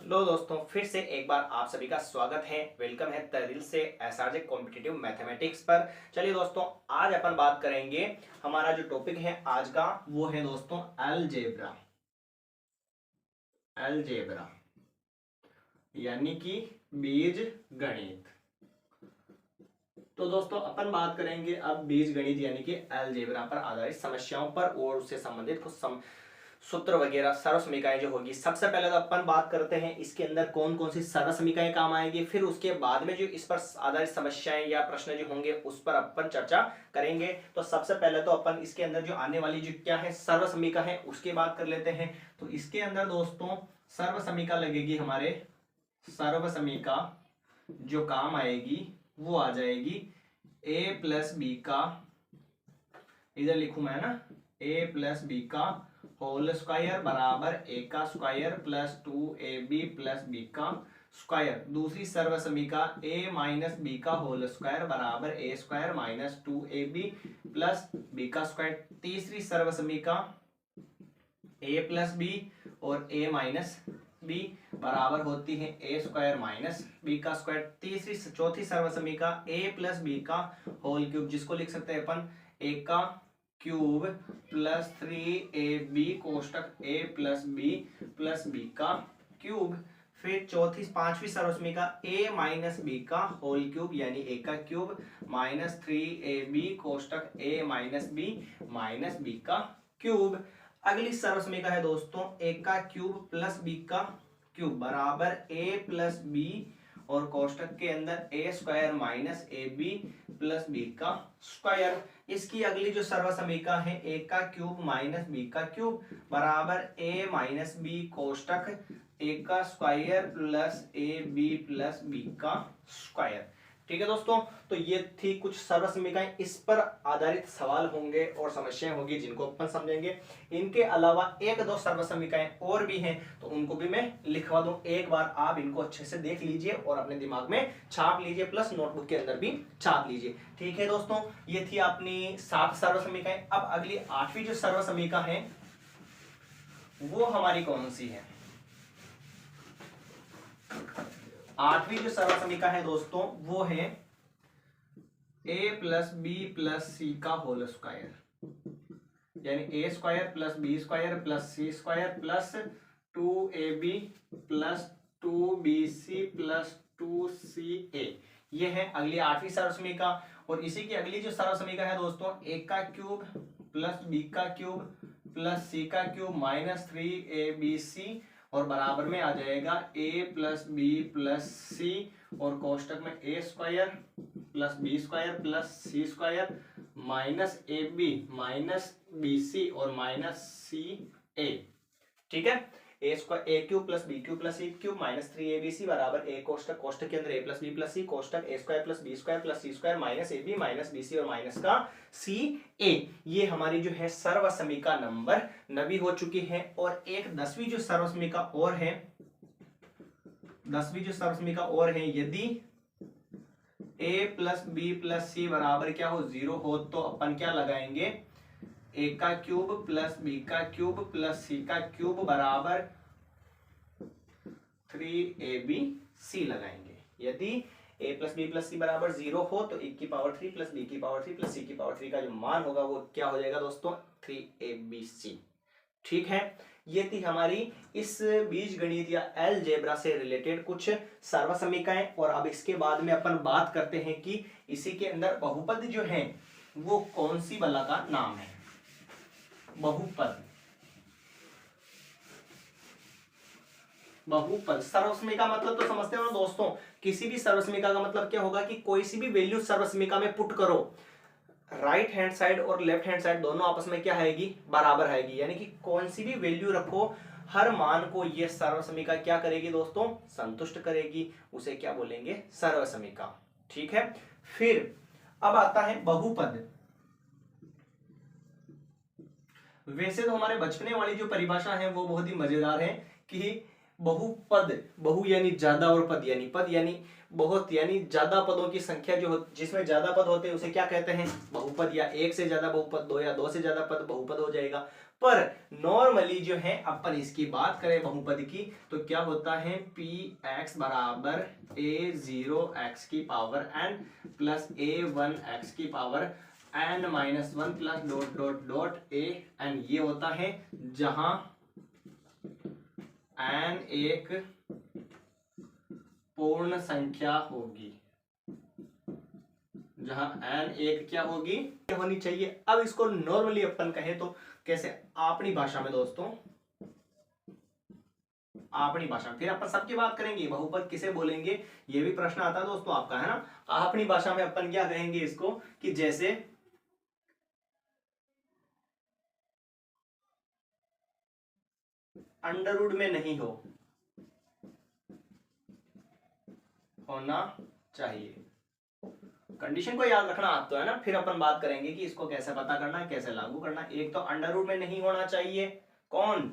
लो दोस्तों, फिर से एक बार आप सभी का स्वागत है। वेलकम है तहे दिल से एसआरजे कॉम्पिटिटिव मैथमेटिक्स पर। चलिए दोस्तों, आज अपन बात करेंगे। हमारा जो टॉपिक है आज का वो है दोस्तों अलजेब्रा। अलजेब्रा यानी कि बीज गणित। तो दोस्तों अपन बात करेंगे अब बीज गणित यानी कि अलजेब्रा पर आधारित समस्याओं पर और उससे संबंधित कुछ सूत्र वगैरह सर्व समीकरण जो होगी। सबसे पहले तो अपन बात करते हैं इसके अंदर कौन कौन सी सर्व समीकरण काम आएगी, फिर उसके बाद में जो इस पर आधारित समस्याएं या प्रश्न जो होंगे उस पर अपन चर्चा करेंगे। तो सबसे पहले तो अपन इसके अंदर जो आने वाली जो क्या है सर्व समीकरण है उसकी बात कर लेते हैं। तो इसके अंदर दोस्तों सर्व समीकरण लगेगी, हमारे सर्व समीकरण जो काम आएगी वो आ जाएगी a प्लस बी का, इधर लिखूं मैं ना, a प्लस बी का होल स्क्वायर बराबर a का square plus 2ab plus b का स्क्वायर। दूसरी सर्व समीकरण a माइनस बी का होल स्क्वायर बराबर a square minus 2ab plus b का स्क्वायर। तीसरी सर्व समीकरण a प्लस b और a माइनस b बराबर होती है a स्क्वायर माइनस b का स्क्वायर। चौथी सर्व समीकरण a प्लस बी का होल क्यूब, जिसको लिख सकते हैं अपन a का cube plus 3ab कोष्टक a plus b plus b का क्यूब। फिर पांचवी सर्व समीकरण a माइनस बी का होल क्यूब यानी a का cube minus 3ab कोष्टक a minus b का क्यूब। अगली सर्व समीकरण है दोस्तों a का क्यूब प्लस b का क्यूब बराबर a प्लस बी और कोष्टक के अंदर a square minus ab plus b का स्क्वायर। इसकी अगली जो सर्व समीकरण है a का क्यूब माइनस b का क्यूब बराबर a माइनस b कोष्टक a का square plus ab plus b का स्क्वायर। ठीक है दोस्तों, तो ये थी कुछ सर्व समीकरण, इस पर आधारित सवाल होंगे और समस्याएं होंगी जिनको अपन समझेंगे। इनके अलावा एक दो सर्व समीकरण और भी हैं तो उनको भी मैं लिखवा दूं। एक बार आप इनको अच्छे से देख लीजिए और अपने दिमाग में छाप लीजिए, प्लस नोटबुक के अंदर भी छाप लीजिए। ठीक है दोस्तों, ये थी अपनी 7 सर्व समीकरण। अब अगली 8वीं जो सर्व समीकरण है वो हमारी कौन सी है? 8वीं जो सर्व समीकरण है दोस्तों वो है a plus B plus C का होल स्क्वायर यानी a square plus B square plus C square plus 2ab plus 2bc plus 2ca। ये है अगली 8वीं सर्व समीकरण। और इसी की अगली जो सर्व समीकरण है दोस्तों a का क्यूब प्लस b का क्यूब प्लस c का क्यूब माइनस 3abc और बराबर में आ जाएगा a plus B plus C और कोष्टक में a square plus B square plus C square minus A B minus B C और माइनस सी ए। ठीक है, A square A cube plus B cube plus C cube minus 3abc बराबर a कोष्टक, कोष्टक के अंदर a प्लस बी प्लस सी कोष्टक a square plus B square plus C square minus A B minus B C और minus का सी ए। ये हमारी जो है सर्व समीकरण नंबर 9 हो चुकी है। और एक 10वीं जो सर्व समीकरण और है, 10वीं जो सर्व समीकरण और है, यदि a प्लस बी प्लस सी बराबर क्या हो 0 हो तो अपन क्या लगाएंगे, a का क्यूब प्लस b का क्यूब प्लस c का क्यूब बराबर 3abc लगाएंगे। यदि a प्लस बी प्लस सी बराबर 0 हो तो 1 की पावर 3 प्लस b की पावर 3 प्लस c की पावर 3 का जो मान होगा वो क्या हो जाएगा दोस्तों 3abc। ठीक है, ये थी हमारी इस बीज गणित या अलजेब्रा से रिलेटेड कुछ सर्व समीकरण। और अब इसके बाद में अपन बात करते हैं कि इसी के अंदर बहुपद जो है वो कौन सी बला का नाम है। बहुपद, बहुपद सर्व समीकरण मतलब तो समझते हो ना दोस्तों, किसी भी सर्व समीकरण का मतलब क्या होगा कि कोई सी भी वैल्यू सर्व समीकरण में पुट करो, राइट हैंड साइड और लेफ्ट हैंड साइड दोनों आपस में क्या आएगी, बराबर आएगी। यानी कि कौन सी भी वैल्यू रखो, हर मान को ये सर्व समीकरण क्या करेगी दोस्तों, संतुष्ट करेगी। उसे क्या बोलेंगे, सर्व समीकरण। ठीक है, फिर अब आता है बहुपद। वैसे तो हमारे बचपने वाली जो परिभाषा है वो बहुत ही मजेदार है कि बहुपद, बहु यानी ज्यादा और पद यानी बहुत, यानी ज्यादा पदों की संख्या जो जिसमें ज्यादा पद होते हैं उसे क्या कहते हैं, बहुपद। या एक से ज्यादा बहुपद, दो या दो से ज्यादा पद बहुपद हो जाएगा। पर नॉर्मली जो है अपन इसकी बात करें बहुपद की तो क्या होता है, पी एक्स बराबर ए जीरो एक्स की power N plus A one X की power N minus one plus dot dot dot A N, ये होता है जहां एन एक पूर्ण संख्या होगी, जहां एन एक क्या होगी, होनी चाहिए। अब इसको नॉर्मली अपन कहें तो कैसे, अपनी भाषा में दोस्तों, अपनी भाषा में, फिर अपन सबकी बात करेंगे बहुपद किसे बोलेंगे, ये भी प्रश्न आता है दोस्तों आपका, है ना। अपनी भाषा में अपन क्या कहेंगे इसको, कि जैसे अंडर रूट में नहीं होना चाहिए। कंडीशन को याद रखना आप तो, है ना। फिर अपन बात करेंगे कि इसको कैसे पता करना है, कैसे लागू करना है। एक तो अंडर रूट में नहीं होना चाहिए, कौन,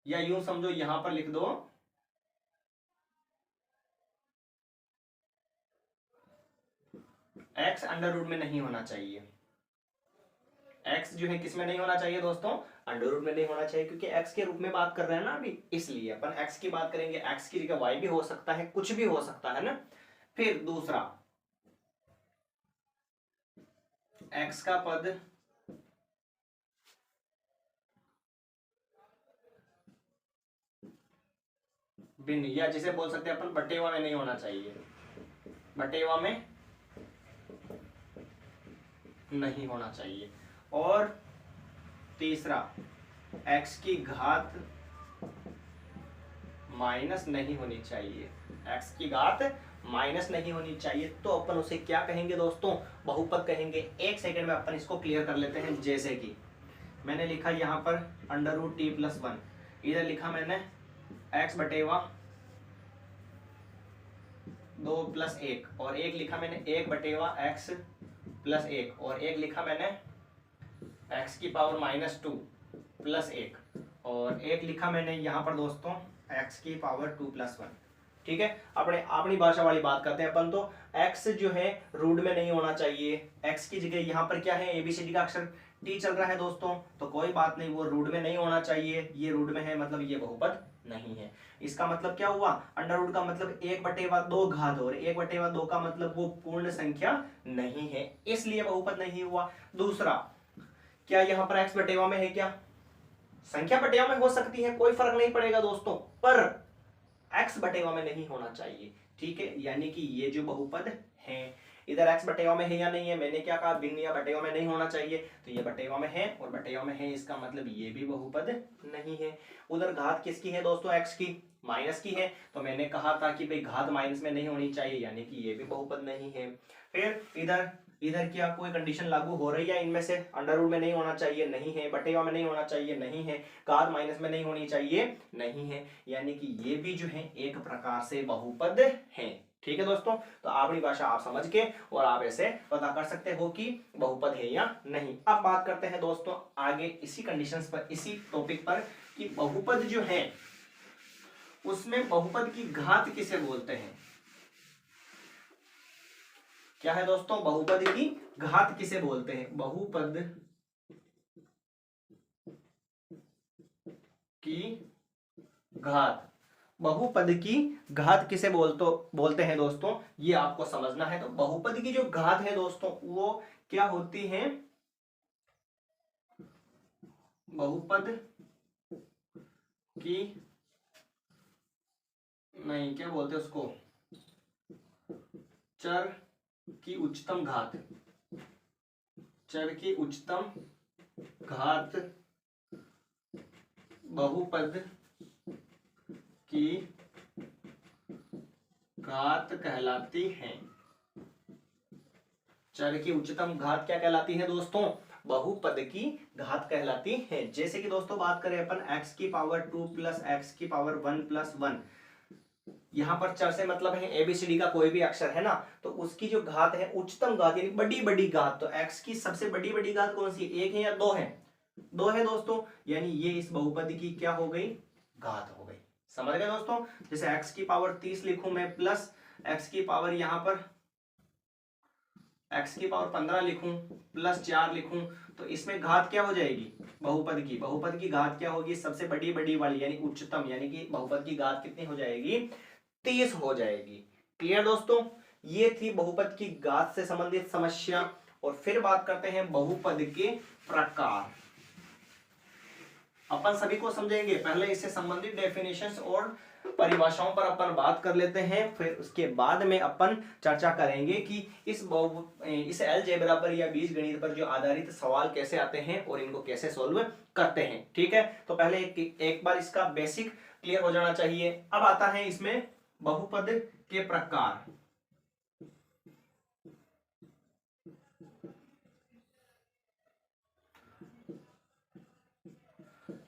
या यूं समझो यहां पर लिख दो एक्स अंडर रूट में नहीं होना चाहिए। एक्स जो है किस में नहीं होना चाहिए दोस्तों, अंडर रूट में नहीं होना चाहिए, क्योंकि एक्स के रूप में बात कर रहे हैं ना अभी, इसलिए अपन एक्स की बात करेंगे। एक्स की जगह वाई भी हो सकता है, कुछ भी हो सकता है ना। फिर दूसरा, एक्स का पद भिन्न, या जिसे बोल सकते हैं अपन बटेवा में नहीं होना चाहिए, बटेवा में नहीं होना चाहिए। और तीसरा, एक्स की घात माइनस नहीं होनी चाहिए, एक्स की घात माइनस नहीं होनी चाहिए। तो अपन उसे क्या कहेंगे दोस्तों, बहुपद कहेंगे। एक सेकंड में अपन इसको क्लियर कर लेते हैं। जैसे कि मैंने लिखा यहां पर under root T plus one, इधर लिखा मैंने एक्स बटेवा 2 प्लस 1, और एक लिखा मैंने 1 बटेवा एक्स प्लस 1, और एक लिखा मैंने एक्स की पावर माइनस 2 प्लस 1, और एक लिखा मैंने यहाँ पर दोस्तों एक्स की पावर 2 प्लस 1। ठीक है, अपनी भाषा वाली बात करते हैं अपन। तो x जो है रूट में नहीं होना चाहिए, x की जगह यहाँ पर क्या है, एबीसीडी का अक्षर t चल रहा है दोस्तों, तो कोई बात नहीं, वो रूट में नहीं होना चाहिए। ये रूट में है मतलब ये बहुपद नहीं है। इसका मतलब क्या हुआ, अंडर रूट का मतलब 1/2 घात, और 1/2 का मतलब वो पूर्ण संख्या नहीं है, इसलिए बहुपद नहीं हुआ। दूसरा, क्या यहाँ पर x बटेवा में है, क्या संख्या बटेवा में हो सकती है, कोई फर्क नहीं पड़ेगा दोस्तों, पर x बटेवा में नहीं होना चाहिए। ठीक है, यानी कि ये जो बहुपद है, इधर x बटेवा में है या नहीं है, मैंने क्या कहा, भिन्न या बटेवा में नहीं होना चाहिए, तो ये बटेवा में है, और बटेवा में है इसका मतलब ये भी बहुपद नहीं है। उधर घात किसकी है दोस्तों, x की, माइनस की है, तो मैंने कहा था कि भाई घात माइनस में नहीं होनी चाहिए, यानी कि ये भी बहुपद नहीं है। फिर इधर इधर क्या कोई कंडीशन लागू हो रही है इनमें से, अंडर रूट में नहीं होना चाहिए, नहीं है, बटेवा में नहीं होना चाहिए, नहीं है, घात माइनस में नहीं होनी चाहिए, नहीं है, यानी कि ये भी जो है एक प्रकार से बहुपद है। ठीक है दोस्तों, तो अपनी भाषा आप समझ के और आप ऐसे पता कर सकते हो कि बहुपद है या नहीं। अब बात करते हैं दोस्तों आगे इसी कंडीशंस पर, इसी टॉपिक पर, कि बहुपद जो है उसमें बहुपद की घात किसे बोलते हैं। क्या है दोस्तों, बहुपद की घात किसे बोलते हैं, बहुपद की घात, बहुपद की घात किसे बोलते हैं दोस्तों, ये आपको समझना है। तो बहुपद की जो घात है दोस्तों वो क्या होती है, बहुपद की, नहीं क्या बोलते हैं उसको, चर की उच्चतम घात, चर की उच्चतम घात बहुपद की घात कहलाती है। चर की उच्चतम घात क्या कहलाती है दोस्तों, बहुपद की घात कहलाती है। जैसे कि दोस्तों बात करें अपन x की पावर 2 प्लस एक्स की पावर 1 प्लस 1, यहां पर चर से मतलब है एबीसीडी का कोई भी अक्षर है ना, तो उसकी जो घात है उच्चतम घात यानी बड़ी बड़ी घात, तो x की सबसे बड़ी बड़ी घात कौन सी, 1 है या 2 है, 2 है दोस्तों, यानी ये इस बहुपद की क्या हो गई, घात हो गई। समझ गए दोस्तों, जैसे x की पावर 30 लिखूं मैं, प्लस x की पावर यहां पर x की पावर 15 लिखूं प्लस 4 लिखूं, तो इसमें घात क्या हो जाएगी बहुपद की घात क्या होगी, सबसे बड़ी बड़ी वाली यानी उच्चतम, यानी कि बहुपद की घात कितनी हो जाएगी 30 हो जाएगी। क्लियर दोस्तों, ये थी बहुपद की घात से संबंधित समस्या। और फिर बात करते हैं बहुपद के प्रकार। अपन सभी को समझेंगे, पहले इससे संबंधित डेफिनेशंस और परिभाषाओं पर अपन बात कर लेते हैं, फिर उसके बाद में अपन चर्चा करेंगे कि इस अलजेब्रा पर या बीजगणित पर जो आधारित सवाल कैसे आते हैं और इनको कैसे सॉल्व करते हैं। ठीक है, तो पहले एक बार इसका बेसिक क्लियर हो जाना चाहिए। अब आता है इसमें बहुपद के प्रकार।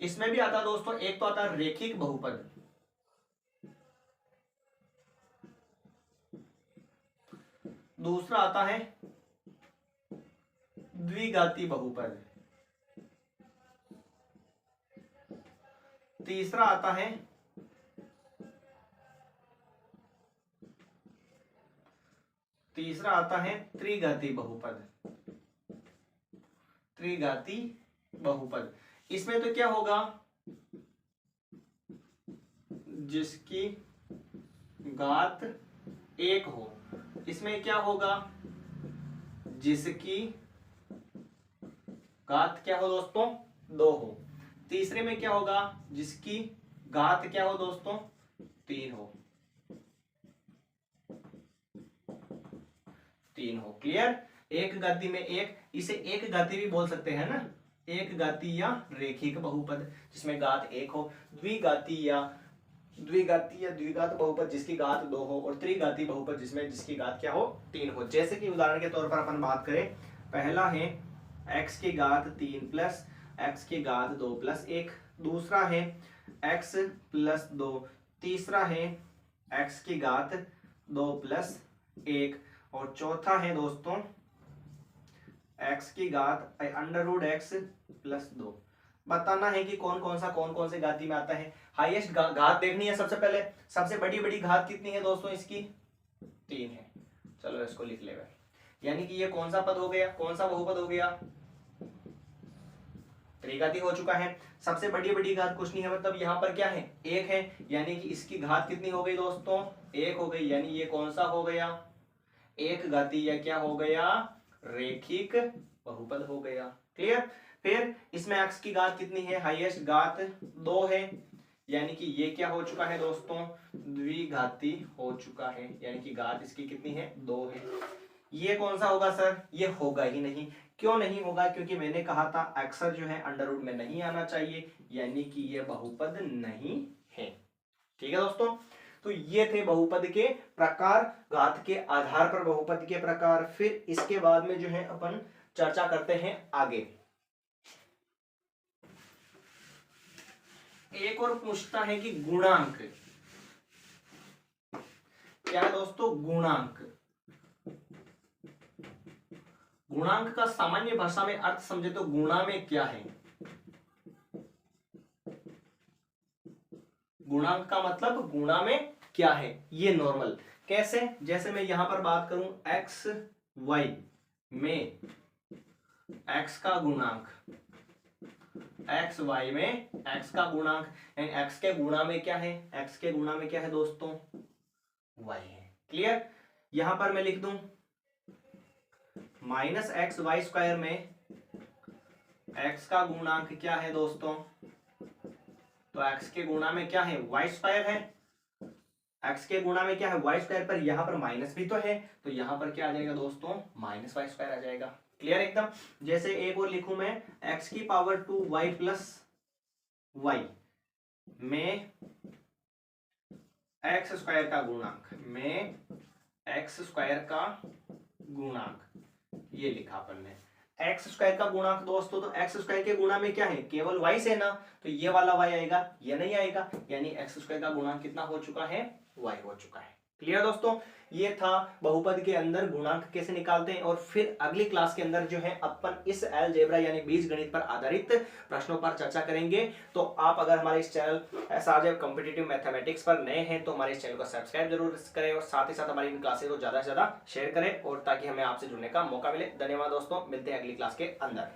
इसमें भी आता दोस्तों, एक तो आता रेखिक बहुपद, दूसरा आता है द्विघाती बहुपद, तीसरा आता है त्रिघाती बहुपद। त्रिघाती बहुपद इसमें तो क्या होगा, जिसकी घात 1 हो। इसमें क्या होगा, जिसकी घात क्या हो दोस्तों 2 हो। तीसरे में क्या होगा, जिसकी घात क्या हो दोस्तों 3 हो। 3 हो। क्लियर, एक घाती में एक, इसे एक घाती भी बोल सकते हैं ना, एक घाती या रेखिक बहुपद जिसमें घात 1 हो। द्विघाती या द्विघात बहुपद जिसकी घात 2 हो, और त्रिघाती बहुपद जिसकी घात क्या हो 3 हो। जैसे कि उदाहरण के तौर पर अपन बात करें, पहला है x की घात 3 प्लस x की घात 2 प्लस 1, दूसरा है x प्लस 2, तीसरा है x की घात 2 प्लस 1, और चौथा है दोस्तों x की घात अंडर रूट x प्लस 2। बताना है कि कौन कौन से घाती में आता है। हाईएस्ट घात देखनी है सबसे पहले, सबसे बड़ी बड़ी घात कितनी है दोस्तों इसकी 3 है। चलो इसको लिख लेगा, यानी कि ये कौन सा पद हो गया, कौन सा बहुपद हो गया, त्रिघाती हो चुका है। सबसे बड़ी घात कुछ नहीं है, मतलब यहाँ पर क्या है 1 है, यानी कि इसकी घात कितनी हो गई दोस्तों 1 हो गई, यानी ये कौन सा हो गया एक घाती या क्या हो गया रेखिक बहुपद हो गया। क्लियर, फिर इसमें x की घात कितनी है, हाईएस्ट घात 2 है, यानी कि ये क्या हो चुका है दोस्तों द्विघाती हो चुका है, यानी कि घात इसकी कितनी है 2 है। ये कौन सा होगा सर, ये होगा ही नहीं। क्यों नहीं होगा, क्योंकि मैंने कहा था अक्सर जो है अंडर रूट में नहीं आना चाहिए, यानी कि ये बहुपद नहीं है। ठीक है दोस्तों, तो ये थे बहुपद के प्रकार, घात के आधार पर बहुपद के प्रकार। फिर इसके बाद में जो है अपन चर्चा करते हैं आगे। एक और पूछता है कि गुणांक क्या है दोस्तों, गुणांक। गुणांक का सामान्य भाषा में अर्थ समझे तो गुणा में क्या है, गुणांक का मतलब गुणा में क्या है, ये नॉर्मल कैसे, जैसे मैं यहां पर बात करूं एक्स वाई में x का गुणांक, एक्स वाई में x का गुणांक, x के गुणा में क्या है, x के गुणा में क्या है दोस्तों y है। क्लियर, यहां पर मैं लिख दूं माइनस एक्स वाई स्क्वायर में x का गुणांक क्या है दोस्तों, तो x के गुणा में क्या है y स्क्वायर है, x के गुणा में क्या है y स्क्वायर, पर यहां पर माइनस भी तो है, तो यहां पर क्या आ जाएगा दोस्तों माइनस वाई स्क्वायर आ जाएगा। क्लियर एकदम। जैसे एक और लिखूं मैं x की पावर 2 y प्लस वाई में एक्स स्क्वायर का गुणांक, में एक्स स्क्वायर का गुणांक, ये लिखा अपन ने एक्स स्क्वायर का गुणांक दोस्तों, तो एक्स स्क्वायर के गुणा में क्या है केवल y से ना, तो ये वाला y आएगा, ये नहीं आएगा, यानी एक्स स्क्वायर का गुणांक कितना हो चुका है y हो चुका है। क्लियर दोस्तों, ये था बहुपद के अंदर गुणांक कैसे निकालते हैं। और फिर अगली क्लास के अंदर जो है अपन इस अलजेब्रा यानी बीजगणित पर आधारित प्रश्नों पर चर्चा करेंगे। तो आप अगर हमारे इस चैनल एसआरजे कॉम्पिटिटिव मैथमेटिक्स पर नए हैं तो हमारे इस चैनल को सब्सक्राइब जरूर करें और साथ ही साथ हमारी इन क्लासेस को ज्यादा से ज्यादा शेयर करें और ताकि हमें आपसे जुड़ने का मौका मिले। धन्यवाद दोस्तों, मिलते हैं अगली क्लास के अंदर।